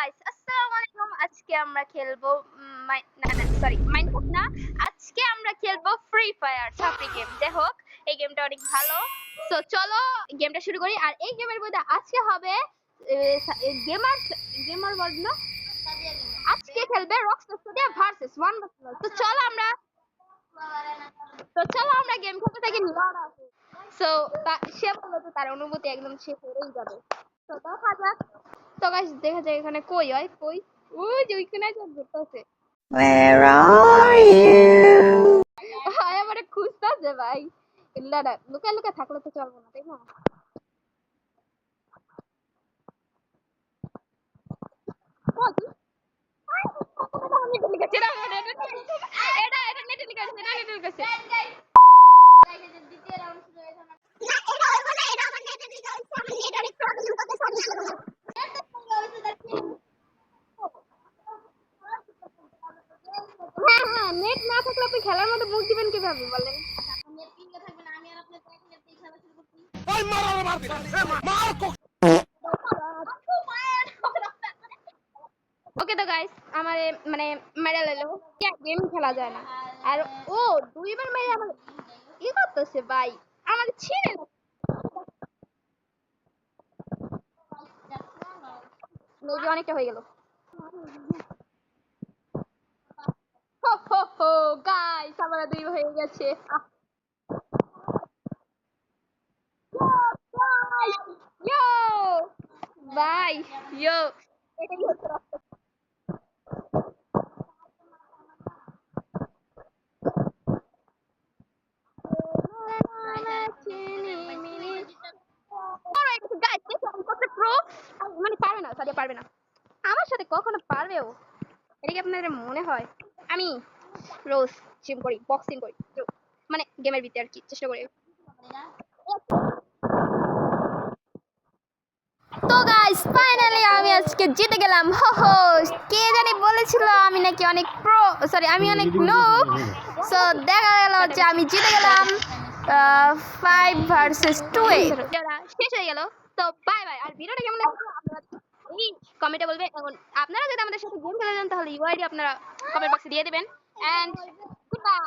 Guys আসসালামু আলাইকুম। আজকে আমরা খেলবো মাইনক্রাফট না, আজকে আমরা খেলবো ফ্রি ফায়ার ছাপড়ি গেম। যাই হোক, এই গেমটা অনেক ভালো। সো চলো গেমটা শুরু করি। আর এই গেমের মধ্যে আজকে হবে গেমার গেমার ওয়ার্ল্ড না, আজকে খেলবে Rockstar studio versus one versus. তো চলো আমরা গেম খেলতে থাকি। সো সে বললো তো তার অনুভূতি একদম শেষ হয়েই যাবে। তো দেখা যাক। তো গাইস দেখা যায় এখানে কই হয় কই, ওই যে ওইখানে যে ঘুরতেছে। Where are you? ভাই আমারে খুঁজতেছে ভাই। ইল্লাডা লুকায় লুকায় থাকলে তো চলবো না, তাই না? কই তুই? নেটে লিখেছে না, এটা নেটে লিখেছে না, নেটে লিখেছে। হ্যাঁ হ্যাঁ, নেট না থাকলে আপনি খেলার মধ্যে মুখ দিবেন কিভাবে বলেন? ওকে তো গাইস আমার মানে মেডেল এলো, গেম খেলা যায় না। আর ও দুইবার মেরে আমার ই করতেছে ভাই, আমার ছিঁড়ে না। মেবি অনেকটা হয়ে গেল। হো হো হো গাইস আমার দুই হয়ে গেছে। ইয়ো ভাই, ইয়ো এটাই হচ্ছে রক্ত। গাইস দেখো আমি কত প্রো। মানে পারবে না, সাদিয়া পারবে না আমার সাথে, কখনো পারবেও? এটা কি আপনাদের মনে হয়? আমি রোজ জিম করি, বক্সিং করি, মানে গেমের ভিতরে আর কি চেষ্টা করি। তো গাইস ফাইনালি আমি আজকে জিতে গেলাম। হো হো, কে জানি বলেছিল আমি নাকি অনেক প্রো, সরি আমি অনেক নুব। সো দেখা গেল যে আমি জিতে গেলাম 5 ভার্সেস 2 এ। শেষ হয়ে গেল। তো বাই বাই। আর ভিডিওটা কেমন লাগলো আপনারা এই কমেন্টে বলবেন। এবং আপনারা যদি আমাদের সাথে গেম খেলে যান তাহলে ইউআইডি আপনারা কমেন্ট বক্সে দিয়ে দিবেন। And good by.